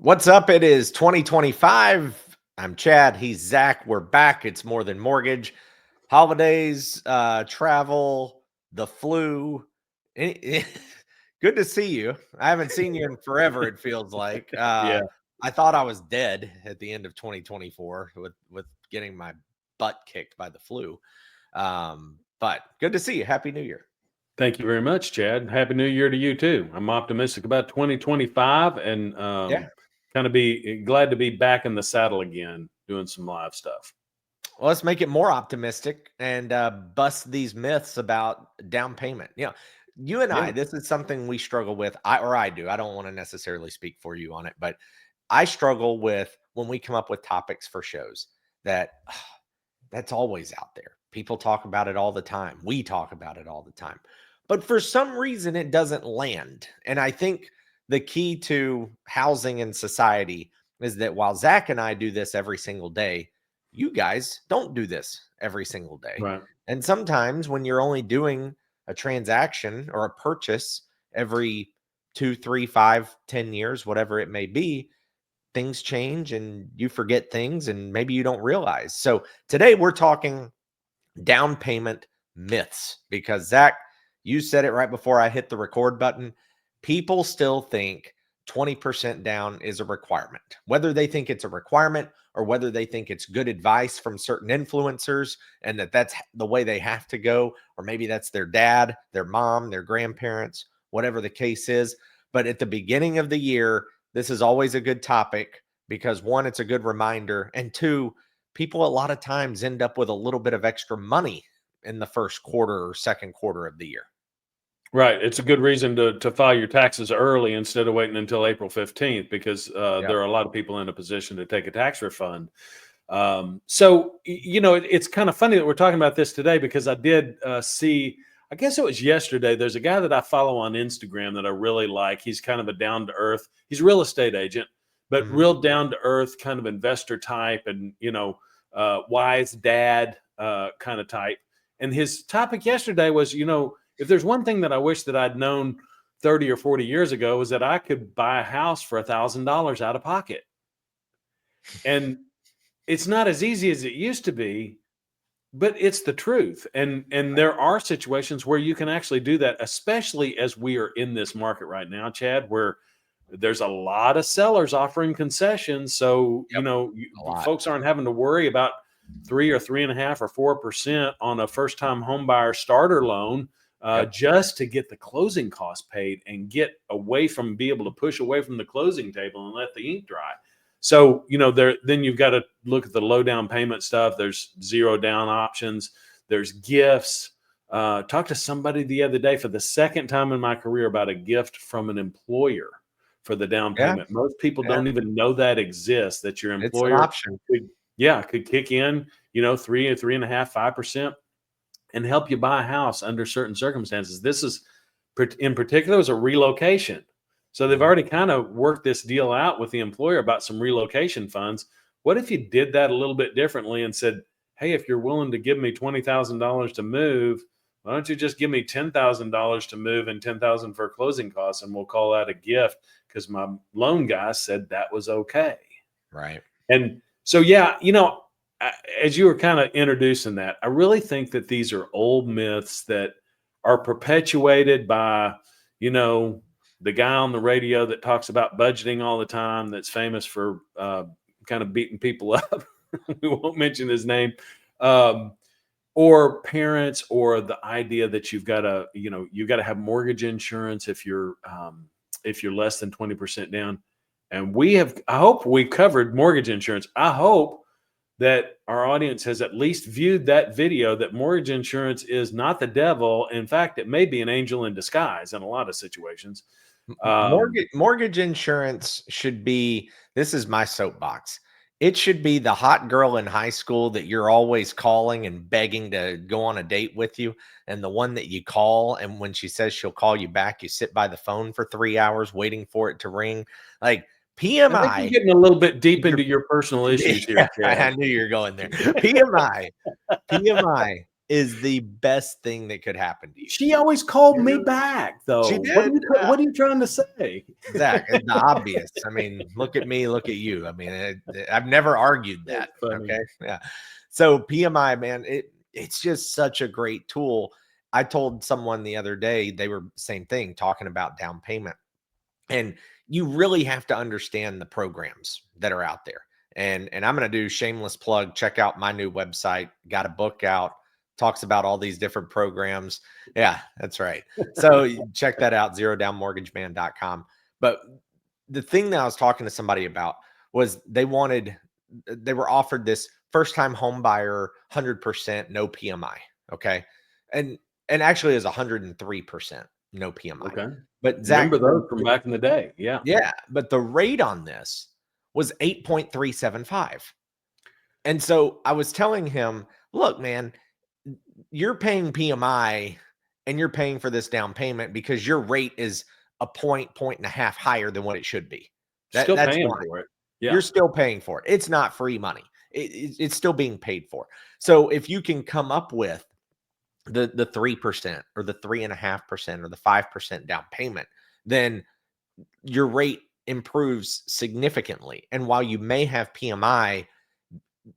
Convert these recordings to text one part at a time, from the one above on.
What's up? It is 2025. I'm Chad. He's Zach. We're back. It's more than mortgage. Holidays, travel, the flu. Any- Good to see you. I haven't seen you in forever, it feels like. Yeah. I thought I was dead at the end of 2024 with getting my butt kicked by the flu. But good to see you. Happy New Year. Thank you very much, Chad. Happy New Year to you too. I'm optimistic about 2025 and Yeah. kind of be glad to be back in the saddle again, doing some live stuff. Well, let's make it more optimistic and bust these myths about down payment. You and I, Yeah. this is something we struggle with. I do. I don't want to necessarily speak for you on it, but I struggle with when we come up with topics for shows that that's always out there. People talk about it all the time. We talk about it all the time. But for some reason, it doesn't land. And I think the key to housing and society is that while Zach and I do this every single day, you guys don't do this every single day. Right. And sometimes when you're only doing a transaction or a purchase every 2, 3, 5, 10 years, whatever it may be, things change and you forget things and maybe you don't realize. So today we're talking down payment myths because Zach, you said it right before I hit the record button. People still think 20% down is a requirement, whether they think it's a requirement or whether they think it's good advice from certain influencers and that's the way they have to go, or maybe that's their dad, their mom, their grandparents, whatever the case is. But at the beginning of the year, this is always a good topic because one, it's a good reminder, and two, people a lot of times end up with a little bit of extra money in the first quarter or second quarter of the year. Right. It's a good reason to file your taxes early instead of waiting until April 15th because Yeah. there are a lot of people in a position to take a tax refund. It's kind of funny that we're talking about this today because I did see, I guess it was yesterday. There's a guy that I follow on Instagram that I really like. He's kind of a down to earth, he's a real estate agent, but Mhm. real down to earth kind of investor type and, wise dad kind of type. And his topic yesterday was, if there's one thing that I wish that I'd known 30 or 40 years ago is that I could buy a house for $1,000 out of pocket. And it's not as easy as it used to be, but it's the truth. And there are situations where you can actually do that, especially as we are in this market right now, Chad, where there's a lot of sellers offering concessions. So, Yep. A lot. folks aren't having to worry about 3 or 3.5 or 4% on a first time home buyer starter loan. Yep. Just to get the closing costs paid and get away from be able to push away from the closing table and let the ink dry. So, then you've got to look at the low down payment stuff. There's zero down options. There's gifts. Talked to somebody the other day for the second time in my career about a gift from an employer for the down Yeah. payment. Most people Yeah. don't even know that exists, that your It's an employer option. could kick in, 3.5% and help you buy a house under certain circumstances. This is in particular is a relocation. So they've Mhm. already kind of worked this deal out with the employer about some relocation funds. What if you did that a little bit differently and said, hey, if you're willing to give me $20,000 to move, why don't you just give me $10,000 to move and $10,000 for closing costs, and we'll call that a gift because my loan guy said that was okay. Right. And so, as you were kind of introducing that, I really think that these are old myths that are perpetuated by, the guy on the radio that talks about budgeting all the time, that's famous for kind of beating people up. We won't mention his name. Or parents, or the idea that you've got to have mortgage insurance if you're less than 20% down. And I hope we covered mortgage insurance. I hope that our audience has at least viewed that video, that mortgage insurance is not the devil. In fact, it may be an angel in disguise in a lot of situations. Mortgage insurance should be, this is my soapbox. It should be the hot girl in high school that you're always calling and begging to go on a date with you. And the one that you call, and when she says she'll call you back, you sit by the phone for 3 hours waiting for it to ring. Like I think you're PMI. getting a little bit deep You're, into your personal issues here, yeah, Chad. I knew you were going there. PMI is the best thing that could happen to you. She always called It me really- back, though. She did. What are you trying to say? Zach, it's the obvious. I mean, look at me, look at you. I mean, I've never argued that. That's funny. Okay. Yeah. So PMI, man, it's just such a great tool. I told someone the other day, they were same thing, talking about down payment. And you really have to understand the programs that are out there. And I'm going to do shameless plug. Check out my new website. Got a book out. Talks about all these different programs. Yeah, that's right. So check that out, zerodownmortgageman.com. But the thing that I was talking to somebody about was they were offered this first time home buyer 100% no PMI. Okay. And actually is 103% no PMI. Okay. But Zach, Remember those from back in the day. Yeah. yeah, but the rate on this was 8.375. And so I was telling him, look, man, you're paying PMI and you're paying for this down payment because your rate is a point and a half higher than what it should be. Still That's paying why for it. Yeah. you're still paying for it. It's not free money. It's still being paid for. So if you can come up with the 3% or the 3.5% or the 5% down payment, then your rate improves significantly. And while you may have PMI,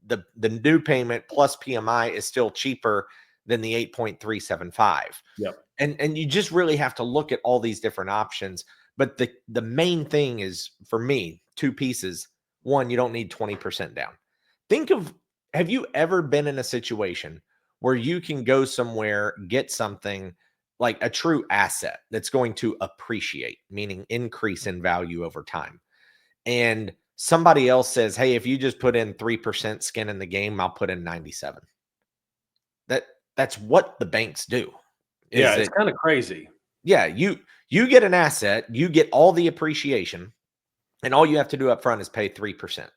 the new payment plus PMI is still cheaper than the 8.375. Yep. And you just really have to look at all these different options. But the main thing is, for me, two pieces. One, you don't need 20% down. Have you ever been in a situation where you can go somewhere, get something like a true asset that's going to appreciate, meaning increase in value over time, and somebody else says, hey, if you just put in 3% skin in the game, I'll put in 97. That's what the banks do. Yeah, it's kind of crazy. Yeah, you get an asset, you get all the appreciation, and all you have to do up front is pay 3%.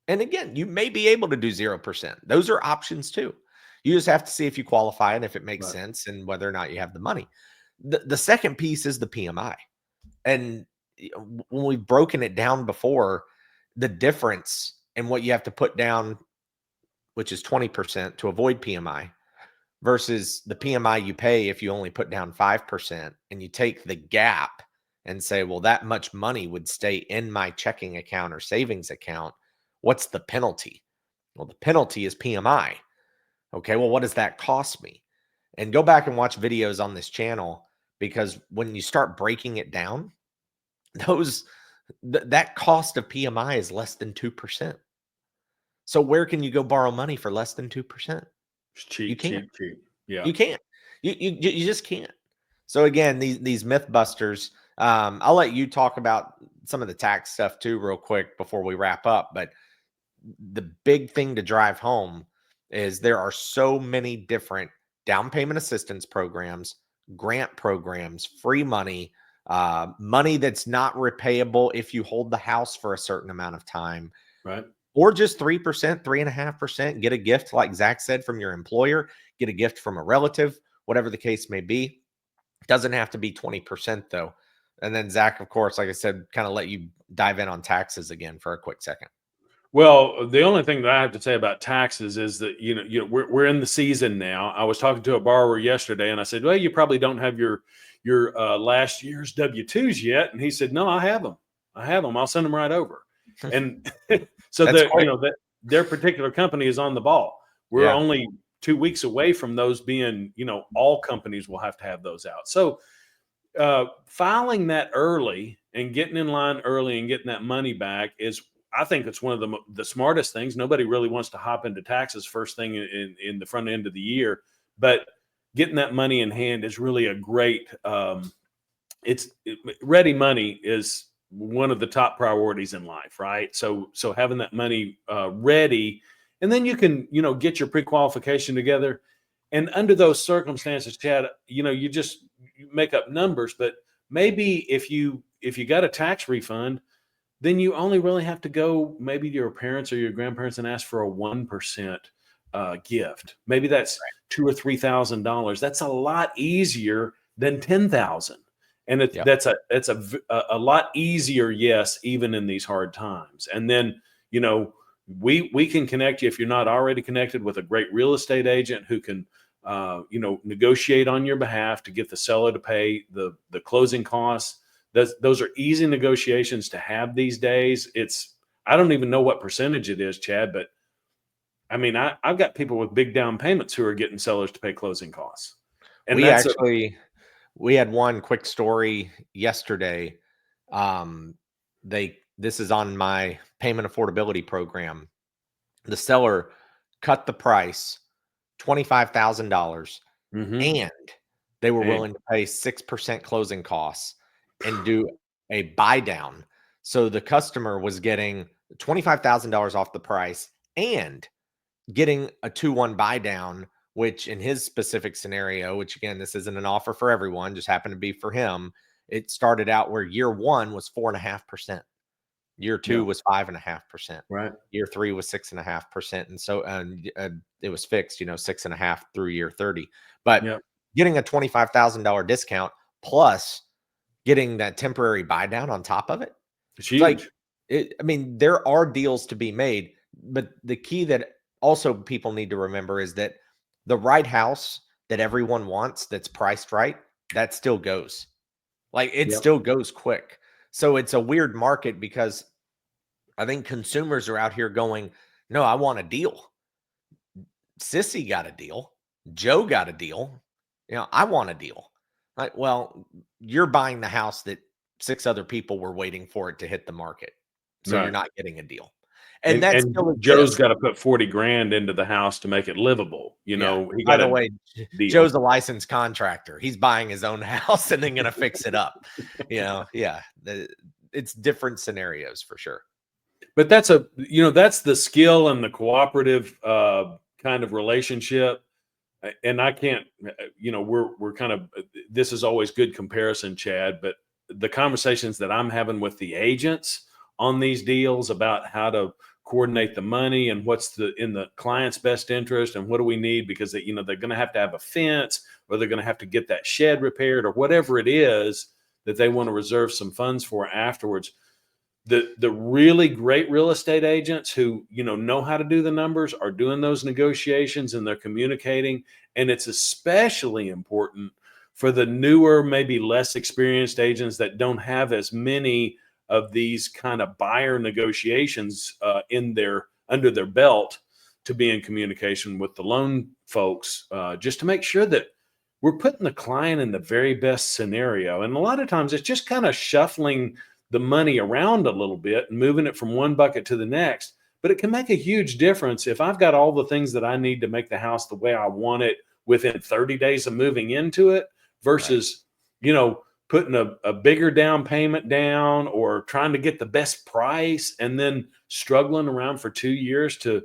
And again, you may be able to do 0%. Those are options too. You just have to see if you qualify and if it makes sense and whether or not you have the money. The second piece is the PMI. And when we've broken it down before, the difference in what you have to put down, which is 20% to avoid PMI, versus the PMI you pay if you only put down 5%, and you take the gap and say, well, that much money would stay in my checking account or savings account. What's the penalty? Well, the penalty is PMI. Okay, well, what does that cost me? And go back and watch videos on this channel, because when you start breaking it down, that cost of PMI is less than 2%. So where can you go borrow money for less than 2%? It's cheap, You can't. cheap. Yeah. You can't. You just can't. So again, these myth busters. I'll let you talk about some of the tax stuff too, real quick, before we wrap up. But the big thing to drive home is there are so many different down payment assistance programs, grant programs, free money, money that's not repayable if you hold the house for a certain amount of time, Right. or just 3%, 3.5%. Get a gift, like Zach said, from your employer, get a gift from a relative, whatever the case may be. Doesn't have to be 20% though. And then Zach, of course, like I said, kind of let you dive in on taxes again for a quick second. Well, the only thing that I have to say about taxes is that we're in the season now. I was talking to a borrower yesterday, and I said, "Well, you probably don't have your last year's W-2s yet." And he said, "No, I have them. I have them. I'll send them right over." And so that their particular company is on the ball. We're only 2 weeks away from those being, all companies will have to have those out. So filing that early and getting in line early and getting that money back is, I think it's one of the smartest things. Nobody really wants to hop into taxes first thing in the front end of the year, but getting that money in hand is really a great. Ready money is one of the top priorities in life, right? So having that money ready, and then you can get your pre-qualification together. And under those circumstances, Chad, you just make up numbers, but maybe if you got a tax refund, then you only really have to go maybe to your parents or your grandparents and ask for a 1% gift. Maybe that's $2,000 or $3,000. That's a lot easier than $10,000, and that's a lot easier. Yes, even in these hard times. And then we can connect you, if you're not already connected, with a great real estate agent who can negotiate on your behalf to get the seller to pay the closing costs. Those are easy negotiations to have these days. I don't even know what percentage it is, Chad, but I mean, I've got people with big down payments who are getting sellers to pay closing costs. And We had one quick story yesterday. This is on my payment affordability program. The seller cut the price $25,000, and they were willing to pay 6% closing costs and do a buy down. So the customer was getting $25,000 off the price and getting a 2-1 buy down, which in his specific scenario, which again, this isn't an offer for everyone, just happened to be for him. It started out where year 1 was 4.5%. Year 2 was 5.5%. Right. Year 3 was 6.5%. And so it was fixed, 6.5 through year 30. But getting a $25,000 discount plus getting that temporary buy down on top of it. It's huge. There are deals to be made, but the key that also people need to remember is that the right house that everyone wants, that's priced right, that still goes. Still goes quick. So it's a weird market because I think consumers are out here going, no, I want a deal. Sissy got a deal. Joe got a deal. I want a deal. Well, you're buying the house that 6 other people were waiting for it to hit the market. So you're not getting a deal. And that's still Joe's got to put 40 grand into the house to make it livable. By the way, Joe's a licensed contractor. He's buying his own house and then going to fix it up. It's different scenarios for sure. But that's that's the skill and the cooperative kind of relationship. And I can't, we're kind of, this is always good comparison, Chad, but the conversations that I'm having with the agents on these deals about how to coordinate the money and what's in the client's best interest and what do we need, because they're going to have a fence, or they're going to have to get that shed repaired, or whatever it is that they want to reserve some funds for afterwards. The really great real estate agents who know how to do the numbers are doing those negotiations, and they're communicating. And it's especially important for the newer, maybe less experienced agents that don't have as many of these kind of buyer negotiations under their belt, to be in communication with the loan folks, just to make sure that we're putting the client in the very best scenario. And a lot of times it's just kind of shuffling the money around a little bit and moving it from one bucket to the next. But it can make a huge difference if I've got all the things that I need to make the house the way I want it within 30 days of moving into it, versus, putting a bigger down payment down, or trying to get the best price and then struggling around for 2 years to,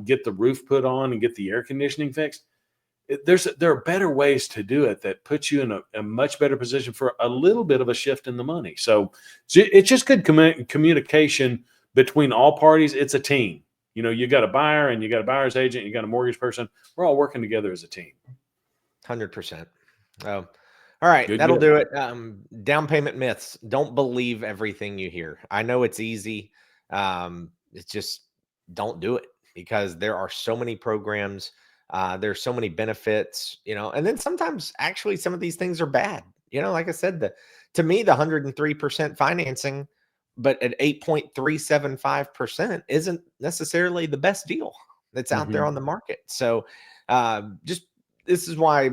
get the roof put on and get the air conditioning fixed. There are better ways to do it that puts you in a much better position for a little bit of a shift in the money. So it's just good communication between all parties. It's a team. You got a buyer and you got a buyer's agent, you got a mortgage person. We're all working together as a team. 100%. Oh, all right. That'll do it. Down payment myths. Don't believe everything you hear. I know it's easy. It's just don't do it, because there are so many programs. There's so many benefits, and then sometimes actually some of these things are bad. Like I said, to me, the 103% financing, but at 8.375% isn't necessarily the best deal that's out there on the market. So this is why,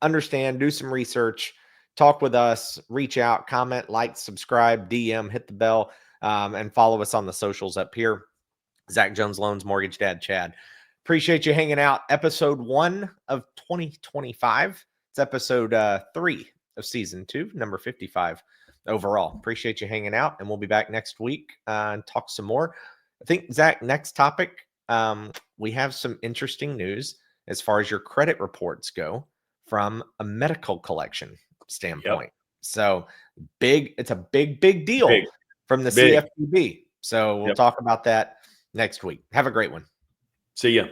understand, do some research, talk with us, reach out, comment, like, subscribe, DM, hit the bell, and follow us on the socials up here. Zach Jones Loans, Mortgage Dad Chad. Appreciate you hanging out. Episode 1 of 2025. It's episode 3 of season 2, number 55 overall. Appreciate you hanging out, and we'll be back next week and talk some more. I think, Zach, next topic, we have some interesting news as far as your credit reports go from a medical collection standpoint. So it's a big deal from the CFPB. So we'll talk about that next week. Have a great one. See ya.